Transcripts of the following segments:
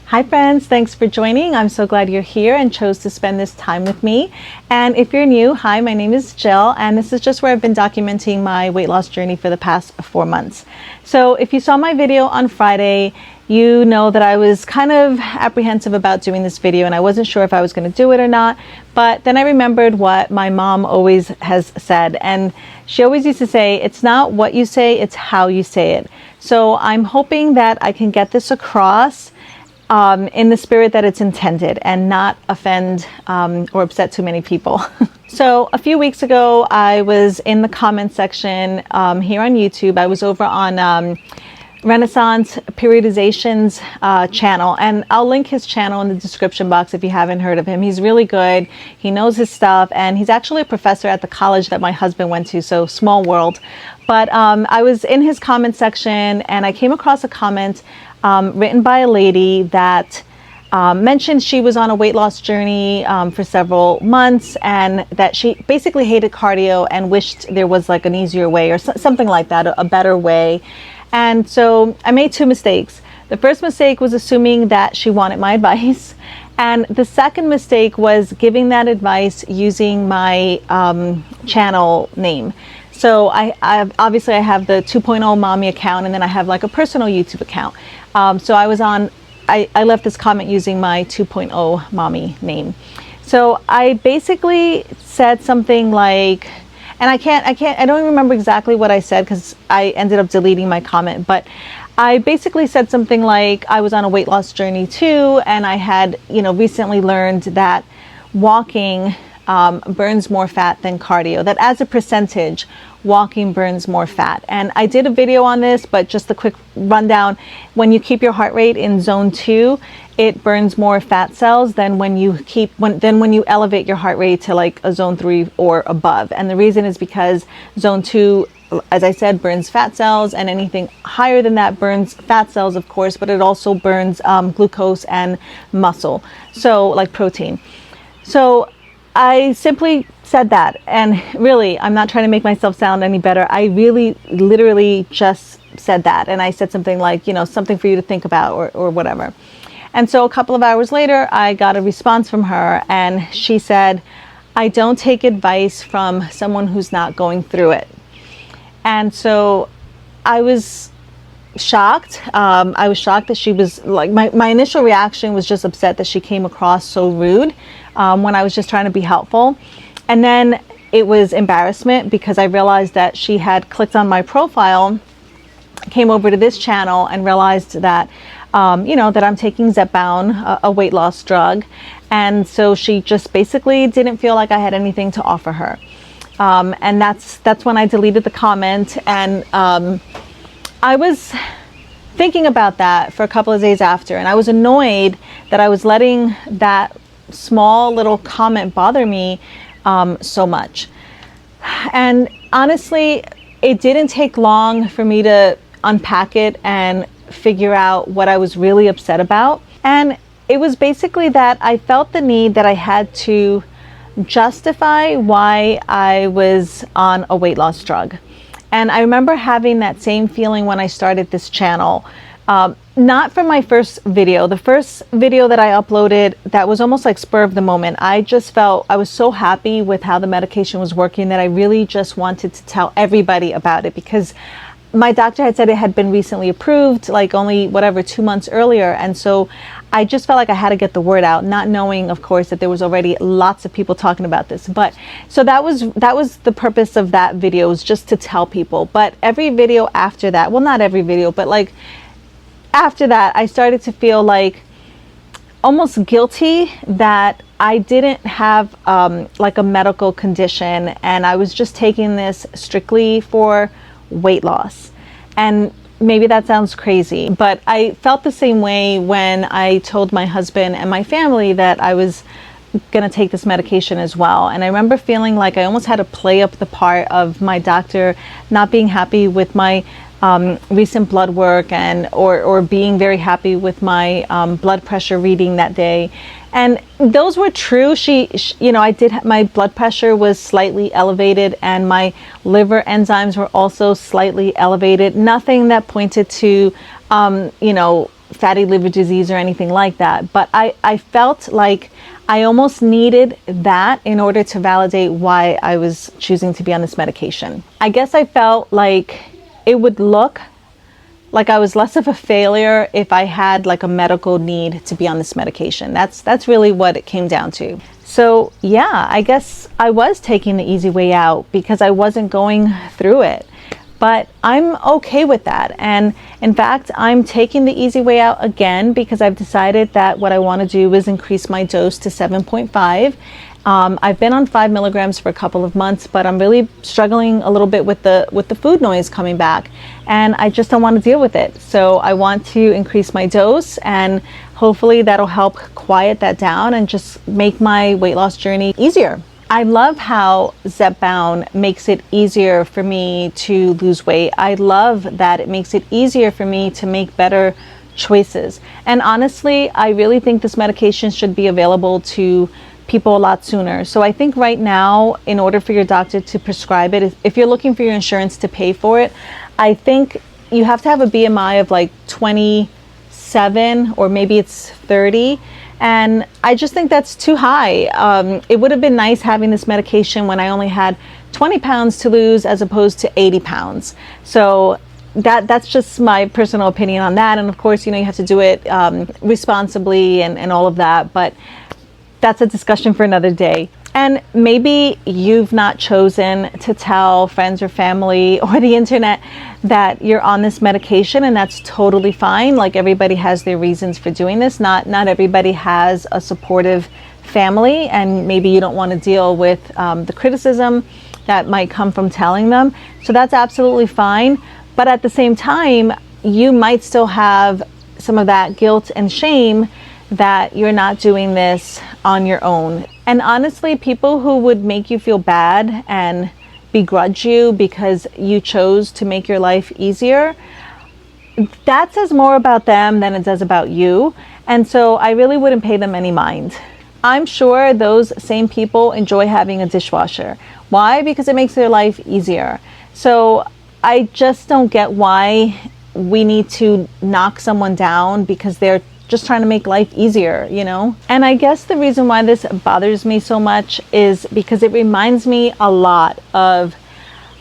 Hi friends, thanks for joining. I'm so glad you're here and chose to spend this time with me. And if you're new, hi, my name is Jill, and this is just where I've been documenting my weight loss journey for the past 4 months. So if you saw my video on Friday, you know that I was kind of apprehensive about doing this video and I wasn't sure if I was going to do it or not. But then I remembered what my mom always has said, and she always used to say, it's not what you say, it's how you say it. So I'm hoping that I can get this across in the spirit that it's intended and not offend or upset too many people. So a few weeks ago, I was in the comment section here on YouTube. I was over on Renaissance Periodization's channel, and I'll link his channel in the description box if you haven't heard of him. He's really good. He knows his stuff, and he's actually a professor at the college that my husband went to, so small world. But I was in his comment section and I came across a comment written by a lady that mentioned she was on a weight loss journey for several months, and that she basically hated cardio and wished there was like an easier way or something like that, a better way. And so I made 2 mistakes. The first mistake was assuming that she wanted my advice. And the second mistake was giving that advice using my channel name. So I obviously have the 2.0 mommy account, and then I have like a personal YouTube account. So I left this comment using my 2.0 mommy name. So I basically said something like, and I don't remember exactly what I said because I ended up deleting my comment, but I basically said something like I was on a weight loss journey too, and I had, recently learned that walking burns more fat than cardio, that as a percentage, walking burns more fat. And I did a video on this, but just a quick rundown. When you keep your heart rate in zone 2, it burns more fat cells than when you elevate your heart rate to like a zone 3 or above. And the reason is because zone 2, as I said, burns fat cells, and anything higher than that burns fat cells, of course, but it also burns glucose and muscle, so like protein. So I simply said that, and really, I'm not trying to make myself sound any better. I really, literally just said that, and I said something like, something for you to think about or whatever. And so a couple of hours later, I got a response from her, and she said, I don't take advice from someone who's not going through it. And so I was shocked. I was shocked that she was like, my initial reaction was just upset that she came across so rude when I was just trying to be helpful. And then it was embarrassment because I realized that she had clicked on my profile, came over to this channel, and realized that that I'm taking Zepbound, a weight loss drug. And so she just basically didn't feel like I had anything to offer her. And that's when I deleted the comment. And I was thinking about that for a couple of days after, and I was annoyed that I was letting that small little comment bother me so much. And honestly, it didn't take long for me to unpack it and figure out what I was really upset about. And it was basically that I felt the need that I had to justify why I was on a weight loss drug. And I remember having that same feeling when I started this channel. Not from my first video. The first video that I uploaded, that was almost like spur of the moment. I just felt I was so happy with how the medication was working that I really just wanted to tell everybody about it, because my doctor had said it had been recently approved, like only 2 months earlier. And so I just felt like I had to get the word out, not knowing, of course, that there was already lots of people talking about this. But so that was the purpose of that video, was just to tell people. But every video after that, well, not every video, but like after that, I started to feel like almost guilty that I didn't have like a medical condition, and I was just taking this strictly for weight loss. And maybe that sounds crazy, but I felt the same way when I told my husband and my family that I was going to take this medication as well. And I remember feeling like I almost had to play up the part of my doctor not being happy with my recent blood work, and or being very happy with my blood pressure reading that day. And those were true. My blood pressure was slightly elevated, and my liver enzymes were also slightly elevated. Nothing that pointed to fatty liver disease or anything like that. But I felt like I almost needed that in order to validate why I was choosing to be on this medication. I guess I felt like it would look like I was less of a failure if I had like a medical need to be on this medication. That's really what it came down to. So yeah, I guess I was taking the easy way out because I wasn't going through it. But I'm okay with that. And in fact, I'm taking the easy way out again because I've decided that what I want to do is increase my dose to 7.5. I've been on 5 milligrams for a couple of months, but I'm really struggling a little bit with the food noise coming back, and I just don't want to deal with it. So I want to increase my dose, and hopefully that'll help quiet that down and just make my weight loss journey easier. I love how Zepbound makes it easier for me to lose weight. I love that it makes it easier for me to make better choices. And honestly, I really think this medication should be available to people a lot sooner. So I think right now, in order for your doctor to prescribe it, if you're looking for your insurance to pay for it, I think you have to have a BMI of like 27 or maybe it's 30. And I just think that's too high. It would have been nice having this medication when I only had 20 pounds to lose as opposed to 80 pounds. So that's just my personal opinion on that. And of course, you have to do it responsibly and all of that. But that's a discussion for another day. And maybe you've not chosen to tell friends or family or the internet that you're on this medication, and that's totally fine. Like, everybody has their reasons for doing this. Not everybody has a supportive family, and maybe you don't want to deal with the criticism that might come from telling them. So that's absolutely fine. But at the same time, you might still have some of that guilt and shame that you're not doing this on your own. And honestly, people who would make you feel bad and begrudge you because you chose to make your life easier, that says more about them than it does about you. And so I really wouldn't pay them any mind. I'm sure those same people enjoy having a dishwasher. Why? Because it makes their life easier. So I just don't get why we need to knock someone down because they're just trying to make life easier, And I guess the reason why this bothers me so much is because it reminds me a lot of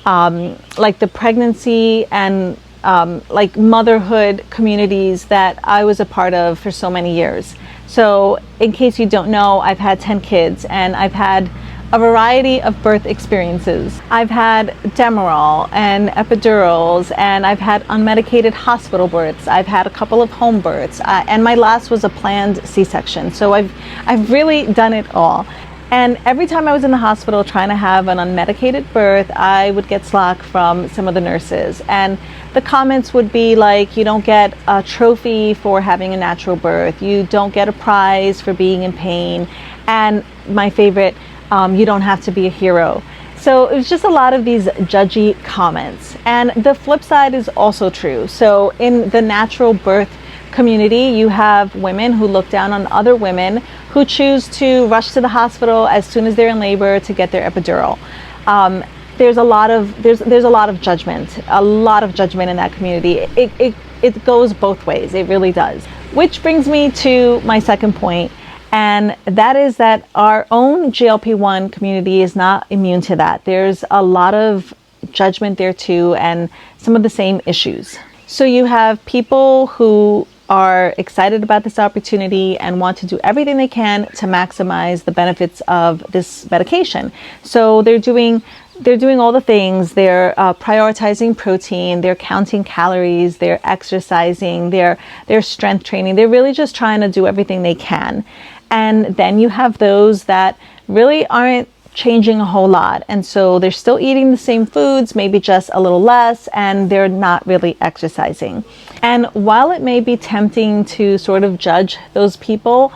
like the pregnancy and like motherhood communities that I was a part of for so many years. So in case you don't know, I've had 10 kids and I've had a variety of birth experiences. I've had Demerol and epidurals, and I've had unmedicated hospital births. I've had a couple of home births, and my last was a planned C-section. So I've really done it all. And every time I was in the hospital trying to have an unmedicated birth, I would get slack from some of the nurses. And the comments would be like, you don't get a trophy for having a natural birth. You don't get a prize for being in pain. And my favorite, you don't have to be a hero. So it was just a lot of these judgy comments. And the flip side is also true. So in the natural birth community, you have women who look down on other women who choose to rush to the hospital as soon as they're in labor to get their epidural. There's a lot of judgment, in that community. It goes both ways. It really does. Which brings me to my second point. And that is that our own GLP1 community is not immune to that. There's a lot of judgment there too, and some of the same issues. So you have people who are excited about this opportunity and want to do everything they can to maximize the benefits of this medication. So they're doing all the things. They're prioritizing protein, they're counting calories, they're exercising, they're strength training. They're really just trying to do everything they can. And then you have those that really aren't changing a whole lot. And so they're still eating the same foods, maybe just a little less, and they're not really exercising. And while it may be tempting to sort of judge those people,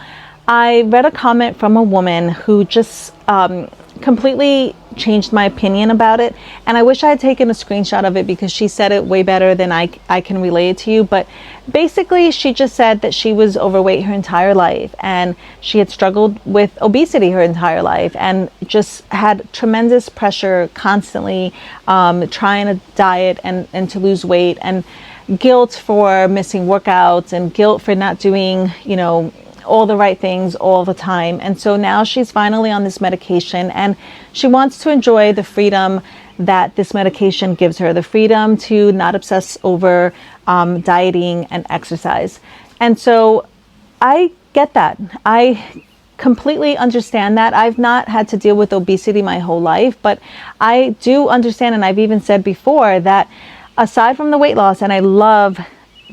I read a comment from a woman who just completely changed my opinion about it. And I wish I had taken a screenshot of it because she said it way better than I can relay it to you. But basically, she just said that she was overweight her entire life and she had struggled with obesity her entire life and just had tremendous pressure constantly trying to diet and to lose weight. And guilt for missing workouts and guilt for not doing, you know, all the right things all the time. And so now she's finally on this medication, and she wants to enjoy the freedom that this medication gives her, the freedom to not obsess over dieting and exercise. And so I get that. I completely understand that. I've not had to deal with obesity my whole life, but I do understand, and I've even said before, that aside from the weight loss, and I love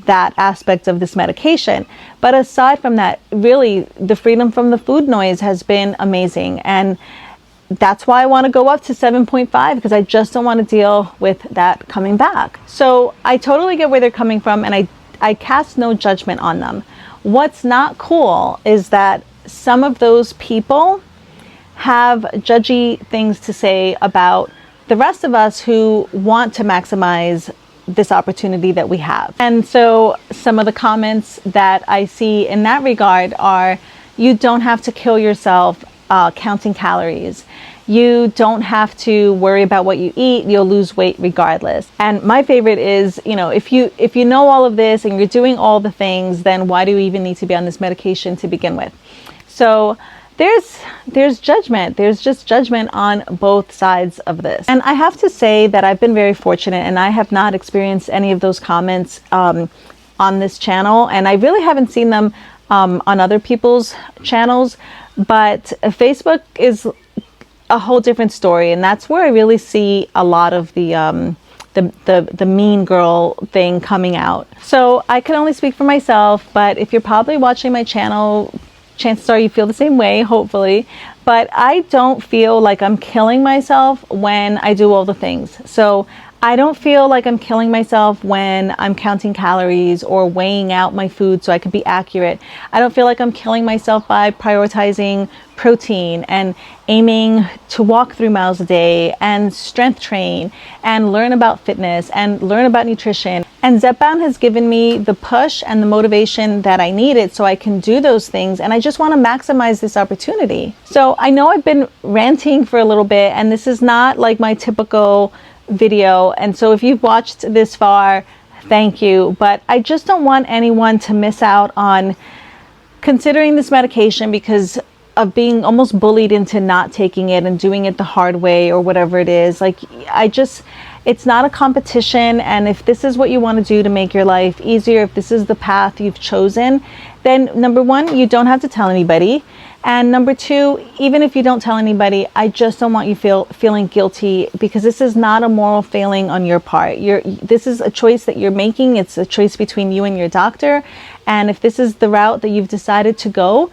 that aspect of this medication, but aside from that, really the freedom from the food noise has been amazing. And that's why I want to go up to 7.5, because I just don't want to deal with that coming back. So I totally get where they're coming from, and I cast no judgment on them. What's not cool is that some of those people have judgy things to say about the rest of us who want to maximize this opportunity that we have. And so some of the comments that I see in that regard are, you don't have to kill yourself counting calories. You don't have to worry about what you eat. You'll lose weight regardless. And my favorite is, you know, if you know all of this and you're doing all the things, then why do you even need to be on this medication to begin with? So there's judgment. There's just judgment on both sides of this. And I have to say that I've been very fortunate, and I have not experienced any of those comments on this channel. And I really haven't seen them on other people's channels. But Facebook is a whole different story. And that's where I really see a lot of the mean girl thing coming out. So I can only speak for myself, but if you're probably watching my channel, chances are you feel the same way, hopefully. But I don't feel like I'm killing myself when I do all the things. So I don't feel like I'm killing myself when I'm counting calories or weighing out my food so I could be accurate. I don't feel like I'm killing myself by prioritizing protein and aiming to walk 3 miles a day and strength train and learn about fitness and learn about nutrition. And Zepbound has given me the push and the motivation that I needed so I can do those things. And I just want to maximize this opportunity. So I know I've been ranting for a little bit, and this is not like my typical video. And so if you've watched this far, thank you. But I just don't want anyone to miss out on considering this medication because of being almost bullied into not taking it and doing it the hard way or whatever it is. Like, it's not a competition. And if this is what you want to do to make your life easier, if this is the path you've chosen, then number one, you don't have to tell anybody. And number two, even if you don't tell anybody, I just don't want you feeling guilty, because this is not a moral failing on your part. This is a choice that you're making. It's a choice between you and your doctor. And if this is the route that you've decided to go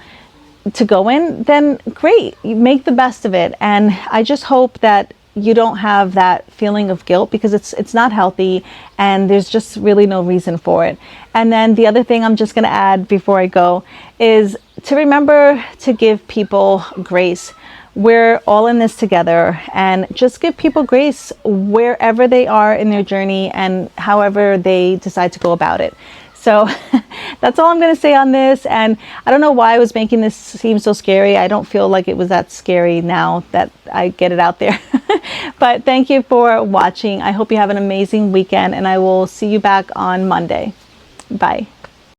in, then great, you make the best of it. And I just hope that you don't have that feeling of guilt, because it's not healthy and there's just really no reason for it. And then the other thing I'm just going to add before I go is to remember to give people grace. We're all in this together, and just give people grace wherever they are in their journey and however they decide to go about it. So that's all I'm going to say on this. And I don't know why I was making this seem so scary. I don't feel like it was that scary now that I get it out there. But thank you for watching. I hope you have an amazing weekend, and I will see you back on Monday. Bye.